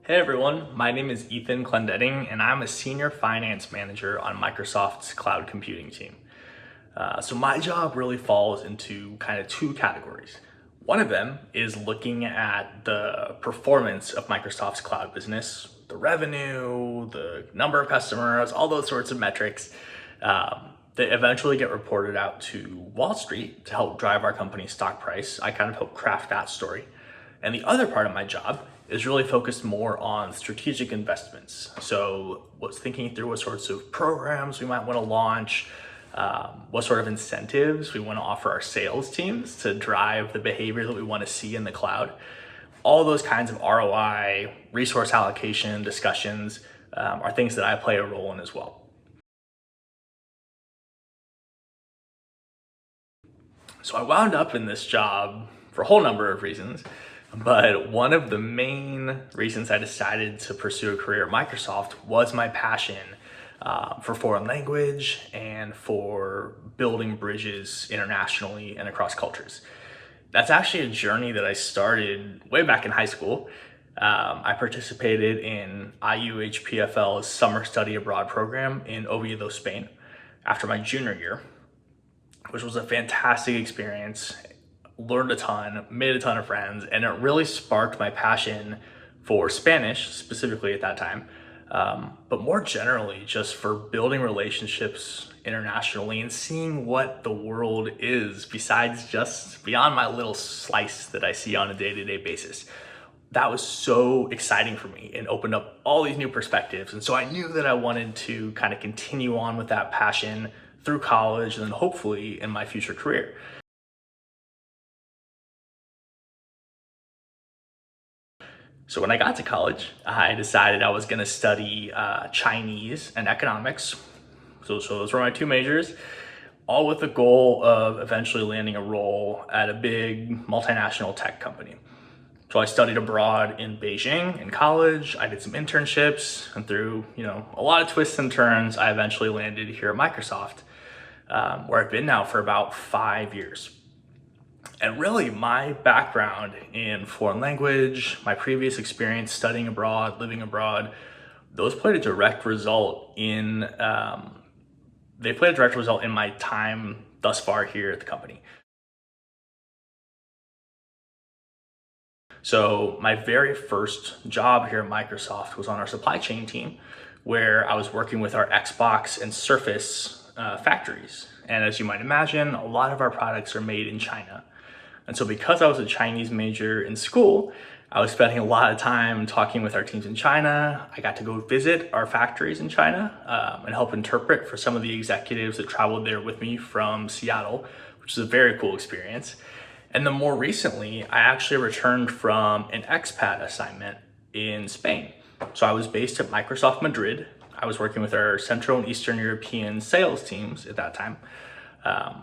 Hey everyone, my name is Ethan Clendening and I'm a senior finance manager on Microsoft's cloud computing team. So my job really falls into kind of two categories. One of them is looking at the performance of Microsoft's cloud business, the revenue, the number of customers, all those sorts of metrics that eventually get reported out to Wall Street to help drive our company's stock price. I kind of help craft that story. And the other part of my job is really focused more on strategic investments. So what's thinking through what sorts of programs we might want to launch, what sort of incentives we want to offer our sales teams to drive the behavior that we want to see in the cloud. All those kinds of ROI, resource allocation discussions are things that I play a role in as well. So I wound up in this job for a whole number of reasons. But one of the main reasons I decided to pursue a career at Microsoft was my passion for foreign language and for building bridges internationally and across cultures. That's actually a journey that I started way back in high school. I participated in IU HPFL's summer study abroad program in Oviedo, Spain, after my junior year, which was a fantastic experience. Learned a ton, made a ton of friends, and it really sparked my passion for Spanish, specifically at that time, but more generally, just for building relationships internationally and seeing what the world is besides just beyond my little slice that I see on a day-to-day basis. That was so exciting for me and opened up all these new perspectives. And so I knew that I wanted to kind of continue on with that passion through college and then hopefully in my future career. So when I got to college, I decided I was going to study Chinese and economics. So those were my two majors, all with the goal of eventually landing a role at a big multinational tech company. So I studied abroad in Beijing in college. I did some internships, and through a lot of twists and turns, I eventually landed here at Microsoft, where I've been now for about 5 years. And really, my background in foreign language, my previous experience studying abroad, living abroad, those played a direct result in my time thus far here at the company. So my very first job here at Microsoft was on our supply chain team, where I was working with our Xbox and Surface factories. And as you might imagine, a lot of our products are made in China. And so because I was a Chinese major in school, I was spending a lot of time talking with our teams in China. I got to go visit our factories in China and help interpret for some of the executives that traveled there with me from Seattle, which is a very cool experience. And then more recently, I actually returned from an expat assignment in Spain. So I was based at Microsoft Madrid. I was working with our Central and Eastern European sales teams at that time.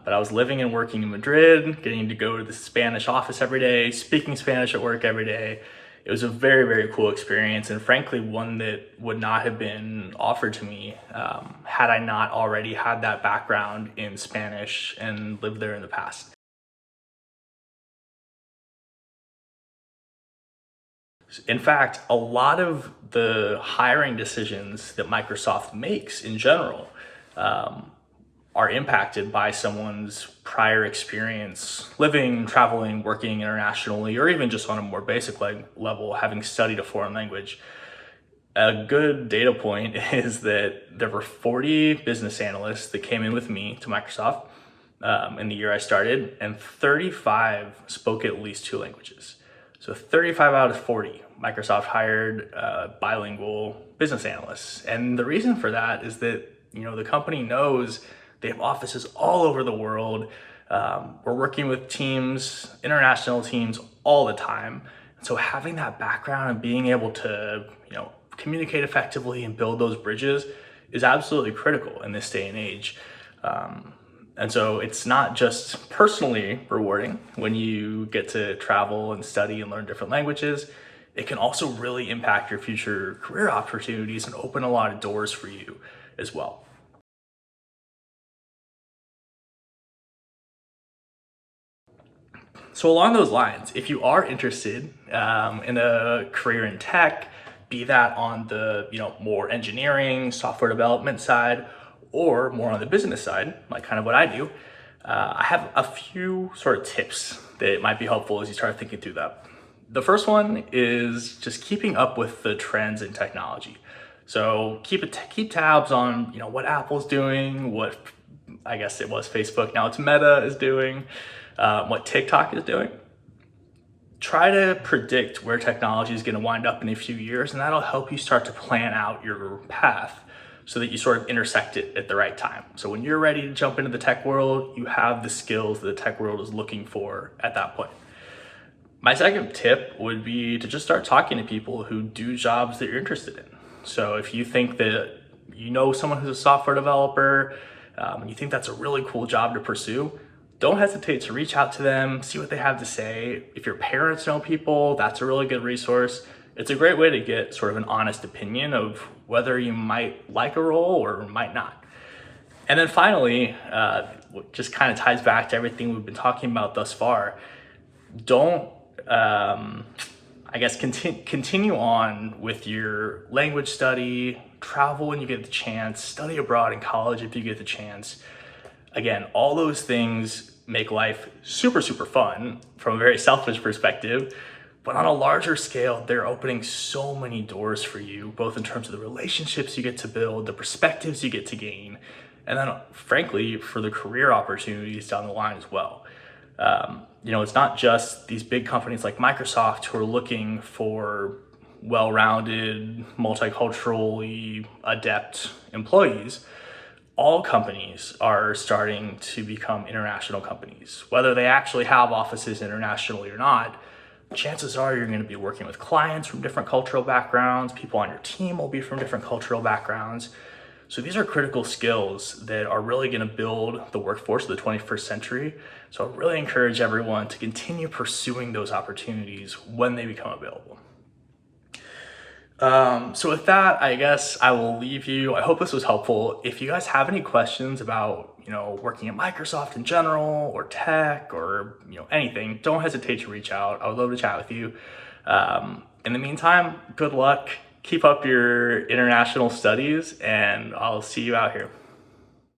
But I was living and working in Madrid, getting to go to the Spanish office every day, speaking Spanish at work every day. It was a very, very cool experience, and frankly, one that would not have been offered to me had I not already had that background in Spanish and lived there in the past. In fact, a lot of the hiring decisions that Microsoft makes in general are impacted by someone's prior experience living, traveling, working internationally, or even just on a more basic level, having studied a foreign language. A good data point is that there were 40 business analysts that came in with me to Microsoft in the year I started, and 35 spoke at least 2 languages. So 35 out of 40, Microsoft hired bilingual business analysts. And the reason for that is that the company knows they have offices all over the world. We're working with teams, international teams all the time. And so having that background and being able to, communicate effectively and build those bridges is absolutely critical in this day and age. And so it's not just personally rewarding when you get to travel and study and learn different languages. It can also really impact your future career opportunities and open a lot of doors for you as well. So along those lines, if you are interested in a career in tech, be that on the, more engineering, software development side, or more on the business side, like kind of what I do. I have a few sort of tips that might be helpful as you start thinking through that. The first one is just keeping up with the trends in technology. So keep tabs on, what Apple's doing, what I guess it was Facebook, now it's Meta is doing, what TikTok is doing. Try to predict where technology is going to wind up in a few years, and that'll help you start to plan out your path so that you sort of intersect it at the right time. So when you're ready to jump into the tech world, you have the skills that the tech world is looking for at that point. My second tip would be to just start talking to people who do jobs that you're interested in. So if you think that you know someone who's a software developer, and you think that's a really cool job to pursue, don't hesitate to reach out to them, see what they have to say. If your parents know people, that's a really good resource. It's a great way to get sort of an honest opinion of whether you might like a role or might not. And then finally, what just kind of ties back to everything we've been talking about thus far, don't, continue on with your language study, travel when you get the chance, study abroad in college if you get the chance. Again, all those things make life super, super fun from a very selfish perspective, but on a larger scale, they're opening so many doors for you, both in terms of the relationships you get to build, the perspectives you get to gain, and then frankly, for the career opportunities down the line as well. It's not just these big companies like Microsoft who are looking for well-rounded, multiculturally adept employees. All companies are starting to become international companies. Whether they actually have offices internationally or not, chances are you're going to be working with clients from different cultural backgrounds. People on your team will be from different cultural backgrounds. So these are critical skills that are really going to build the workforce of the 21st century. So I really encourage everyone to continue pursuing those opportunities when they become available. So with that, I guess I will leave you. I hope this was helpful. If you guys have any questions about, working at Microsoft in general or tech or, anything, don't hesitate to reach out. I would love to chat with you. In the meantime, good luck. Keep up your international studies, and I'll see you out here.